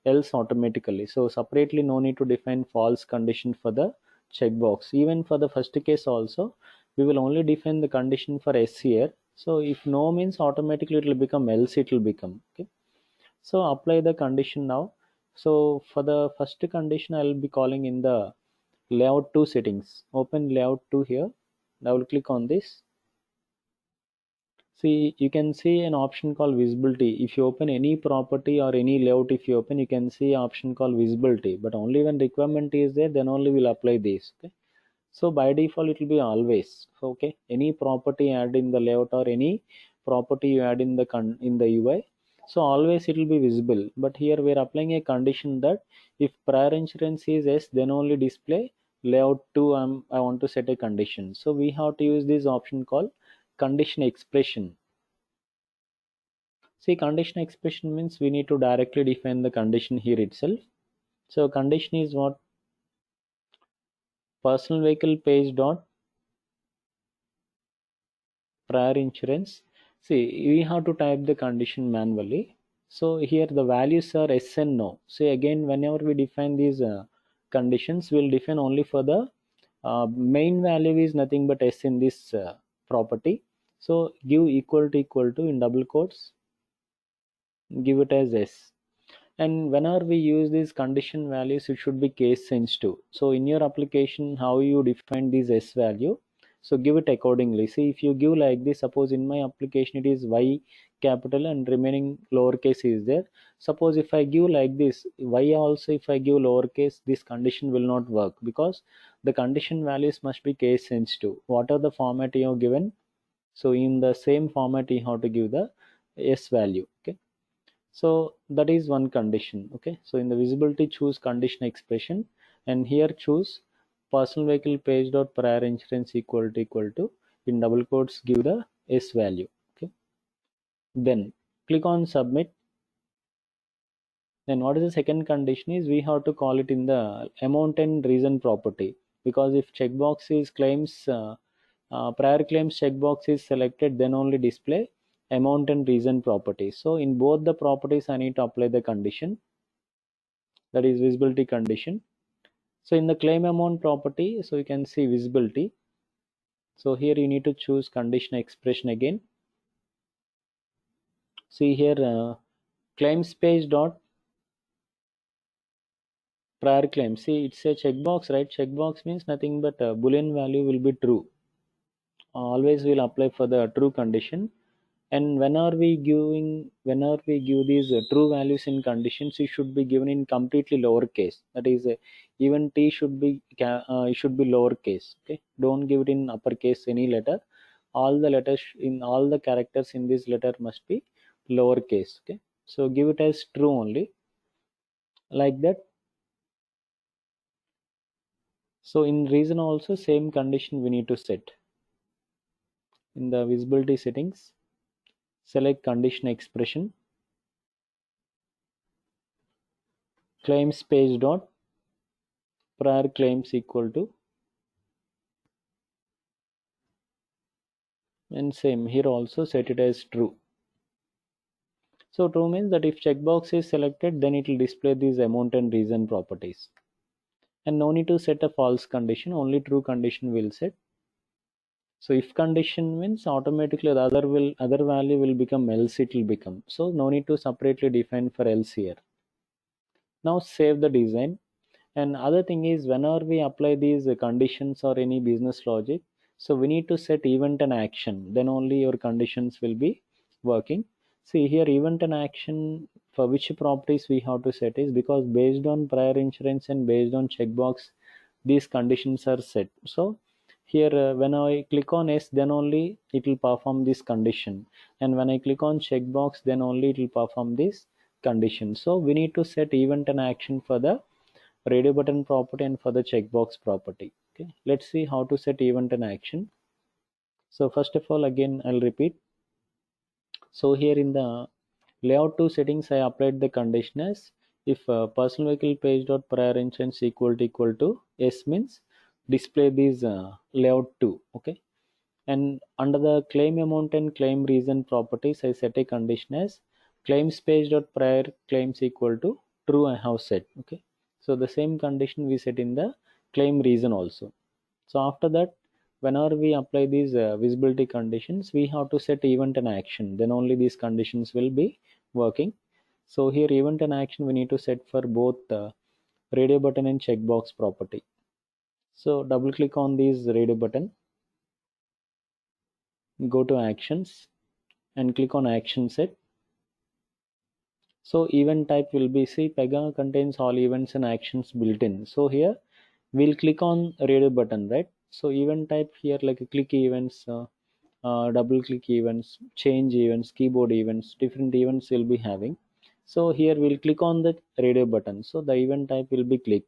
else automatically. So separately no need to define false condition for the checkbox. Even for the first case also, we will only define the condition for S here. So if no means automatically it will become else, it will become. Okay, so apply the condition now. So for the first condition I will be calling in the layout 2 settings. Open layout 2 here. Double click on this. See, you can see an option called visibility. If you open any property or any layout, if you open, you can see option called visibility. But only when requirement is there, then only we'll apply this. Okay. So by default, it will be always. Okay. Any property add in the layout or any property you add in the UI, so always it will be visible. But here we are applying a condition that if prior insurance is yes, then only display layout 2. I want to set a condition. So we have to use this option called condition expression. See, condition expression means we need to directly define the condition here itself. So condition is what? Personal vehicle page dot prior insurance. See, we have to type the condition manually. So here the values are yes and no. See, again, whenever we define these conditions, we'll define only for the main value is nothing but s in this property. So give equal to in double quotes, give it as s. And whenever we use these condition values, it should be case sensitive. So in your application, how you define this s value, so give it accordingly. See, if you give like this, suppose in my application it is y capital and remaining lowercase is there. Suppose if I give like this y also, if I give lowercase, this condition will not work, because the condition values must be case sensitive. What are the format you have given, so in the same format you have to give the s value. Okay, so that is one condition. Okay, so in the visibility, choose condition expression, and here choose personal vehicle page dot prior insurance equal to in double quotes, give the s value. Okay, then click on submit. Then what is the second condition is, we have to call it in the amount and reason property, because if checkbox is claims prior claims checkbox is selected, then only display amount and reason property. So in both the properties I need to apply the condition, that is visibility condition. So in the claim amount property, so you can see visibility. So here you need to choose condition expression again. See here claims page dot prior claim. See, it's a checkbox, right? Checkbox means nothing but boolean value will be true. Always will apply for the true condition. And whenever we give these true values in conditions, it should be given in completely lowercase. That is, even t should be lowercase. Okay, don't give it in uppercase any letter. All the letters in all the characters in this letter must be lowercase. Okay, so give it as true only, like that. So in reason also same condition we need to set. In the visibility settings, select condition expression, claims page dot prior claims equal to, and same here also set it as true. So true means that if checkbox is selected, then it will display these amount and reason properties. And no need to set a false condition, only true condition will set. So if condition means automatically the other value will become else, it will become. So no need to separately define for else here. Now save the design. And other thing is, whenever we apply these conditions or any business logic, so we need to set event and action, then only your conditions will be working. See here, event and action for which properties we have to set is, because based on prior insurance and based on checkbox, these conditions are set. So here when I click on S, then only it will perform this condition, and when I click on checkbox, then only it will perform this condition. So we need to set event and action for the radio button property and for the checkbox property. Okay, let's see how to set event and action. So first of all, again I'll repeat. So here in the layout 2 settings, I applied the condition as, if personal vehicle page dot prior insurance equal to s means display these layout 2. Okay, and under the claim amount and claim reason properties, I set a condition as claims page dot prior claims equal to true. I have set. Okay, so the same condition we set in the claim reason also. So after that, whenever we apply these visibility conditions, we have to set event and action, then only these conditions will be working. So here event and action we need to set for both radio button and checkbox property. So double click on this radio button, go to actions and click on action set. So event type will be, see, Pega contains all events and actions built in. So here we'll click on radio button, right? So event type here, like click events, double click events, change events, keyboard events, different events will be having. So here we'll click on the radio button. So the event type will be click.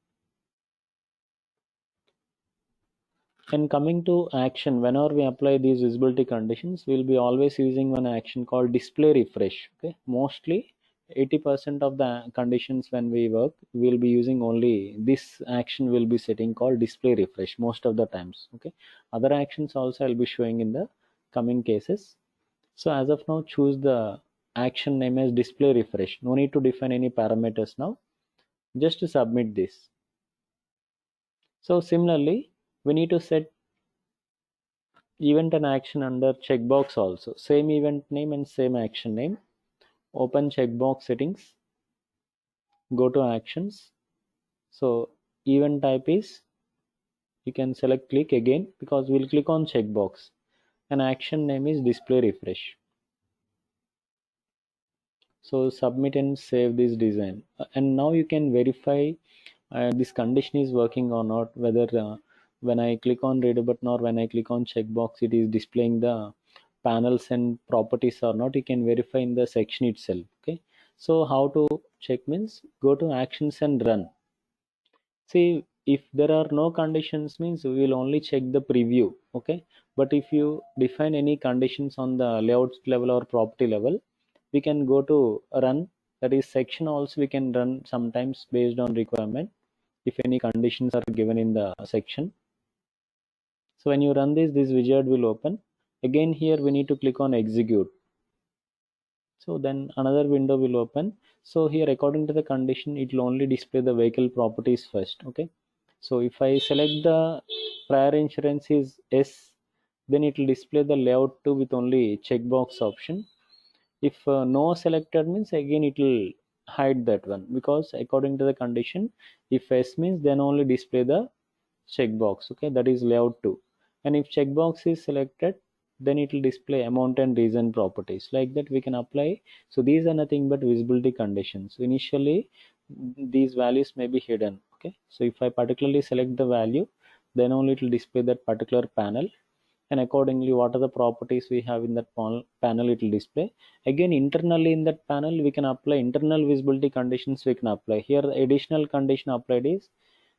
And coming to action, whenever we apply these visibility conditions, we'll be always using one action called display refresh. Okay, mostly 80% of the conditions when we work, we'll be using only this action will be setting called display refresh most of the times. Okay, other actions also I'll be showing in the coming cases. So as of now, choose the action name as display refresh. No need to define any parameters now. Just to submit this. So similarly, we need to set event and action under checkbox also. Same event name and same action name. Open checkbox settings. Go to actions. So event type is, you can select click again because we'll click on checkbox. And action name is display refresh. So submit and save this design. And now you can verify this condition is working or not, whether when I click on reader button or when I click on checkbox it is displaying the panels and properties or not. You can verify in the section itself. Okay, so how to check means go to actions and run. See, if there are no conditions means we will only check the preview. Okay, but if you define any conditions on the layout level or property level, we can go to run. That is section also we can run sometimes based on requirement if any conditions are given in the section. So when you run this widget will open. Again here we need to click on execute. So then another window will open. So here according to the condition it will only display the vehicle properties first. Okay, so if I select the prior insurance is S, then it will display the layout 2 with only checkbox option. If no selected means again it will hide that one, because according to the condition if S means then only display the checkbox. Okay, that is layout 2. And if checkbox is selected then it will display amount and reason properties. Like that we can apply. So these are nothing but visibility conditions. So initially these values may be hidden. Okay, so if I particularly select the value then only it will display that particular panel, and accordingly what are the properties we have in that panel it will display. Again internally in that panel we can apply internal visibility conditions. We can apply here the additional condition applied is,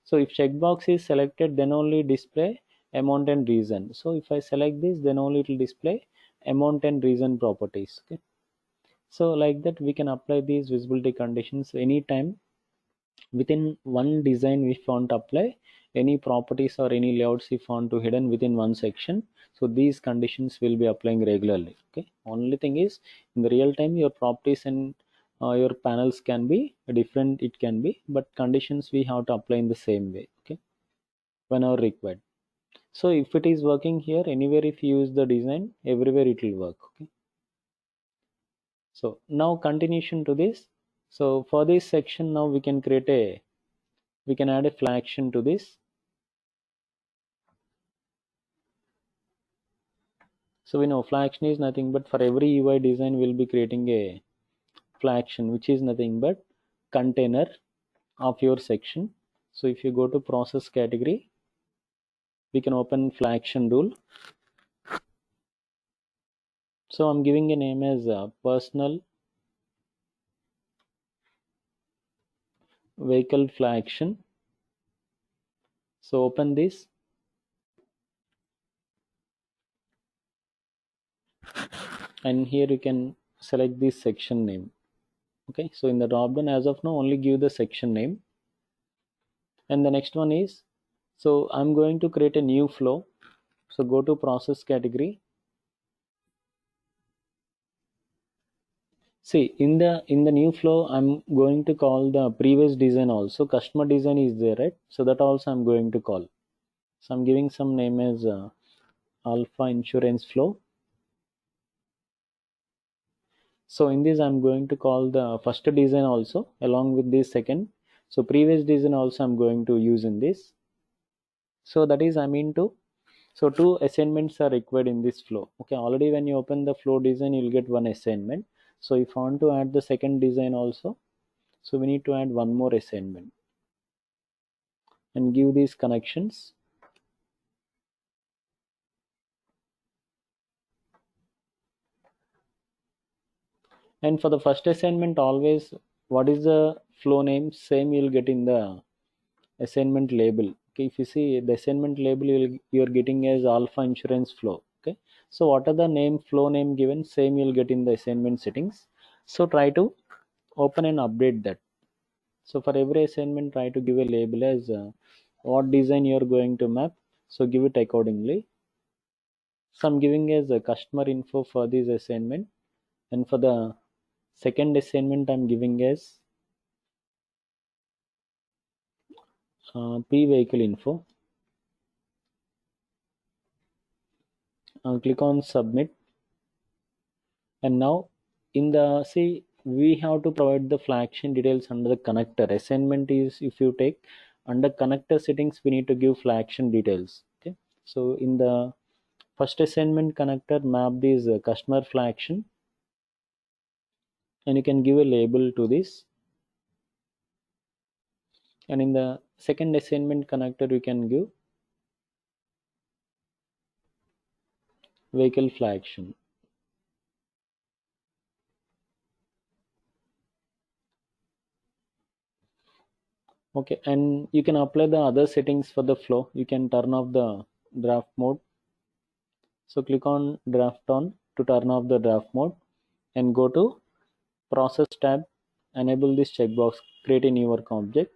so if checkbox is selected then only display amount and reason. So if I select this then only it will display amount and reason properties. Okay, so like that we can apply these visibility conditions anytime within one design. If you want to apply any properties or any layouts if you want to hidden within one section, so these conditions will be applying regularly. Okay, only thing is in the real time your properties and your panels can be different, it can be, but conditions we have to apply in the same way. Okay, whenever required. So if it is working here anywhere, if you use the design everywhere it will work. Okay, so now continuation to this. So for this section now we can create a, we can add a flag action to this. So we know flag action is nothing but for every UI design we'll be creating a flag action which is nothing but container of your section. So if you go to process category, we can open flag action rule. So I'm giving a name as personal vehicle flag action. So open this. And here you can select this section name. Okay, so in the drop down as of now only give the section name. And the next one is, so I'm going to create a new flow. So go to process category. See in the new flow I'm going to call the previous design also. Customer design is there, right? So that also I'm going to call. So I'm giving some name as alpha insurance flow. So in this I'm going to call the first design also along with this second. So previous design also I'm going to use in this. So that is I mean to, so two assignments are required in this flow. Okay, already when you open the flow design you'll get one assignment. So if I want to add the second design also, so we need to add one more assignment and give these connections. And for the first assignment always what is the flow name, same you'll get in the assignment label. Okay, if you see the assignment label you're getting as alpha insurance flow. Okay, so what are the name, flow name given, same you'll get in the assignment settings. So try to open and update that. So for every assignment try to give a label as what design you're going to map, so give it accordingly. So I'm giving as a customer info for this assignment, and for the second assignment I'm giving as p vehicle info. Click on submit, and now in the see we have to provide the flagshin details under the connector. Assignment is, if you take under connector settings, we need to give flagshin details. Okay, so in the first assignment connector, map this customer flagshin, and you can give a label to this. And in the second assignment connector, we can give vehicle flagshin. Okay, and you can apply the other settings for the flow. You can turn off the draft mode. So click on draft on to turn off the draft mode, and go to process tab, enable this checkbox, create a new work object,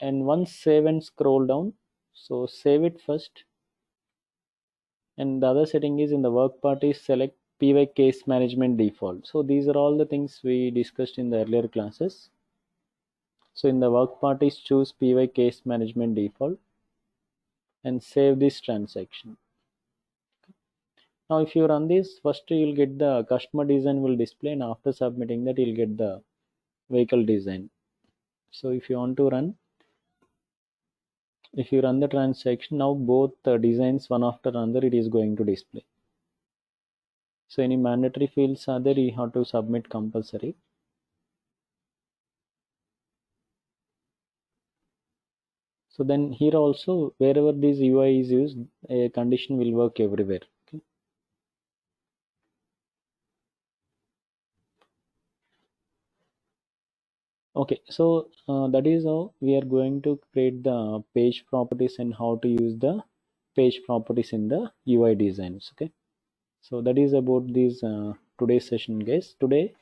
and once save and scroll down. So save it first, and the other setting is in the work party, select py case management default. So these are all the things we discussed in the earlier classes. So in the work parties, choose py case management default and save this transaction. Now if you run this, first you'll get the customer design will display, and after submitting that you'll get the vehicle design. So if you want to run, if you run the transaction, now both designs one after another it is going to display. So any mandatory fields are there, you have to submit compulsory. So then here also, wherever this UI is used, a condition will work everywhere. Okay. Okay, so that is how we are going to create the page properties and how to use the page properties in the UI designs. Okay, so that is about this today's session, guys. Today,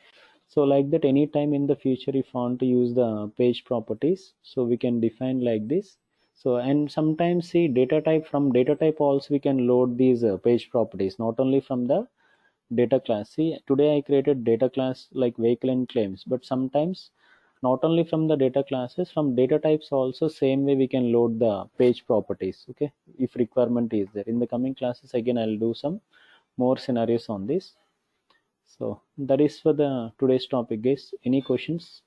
so like that, anytime in the future, if you want to use the page properties, so we can define like this. So and sometimes see data type, from data type also we can load these page properties, not only from the data class. See, today I created data class like vehicle and claims, but sometimes not only from the data classes, from data types also, same way we can load the page properties. Okay, if requirement is there. In the coming classes again I'll do some more scenarios on this. So that is for the today's topic, guys. Any questions?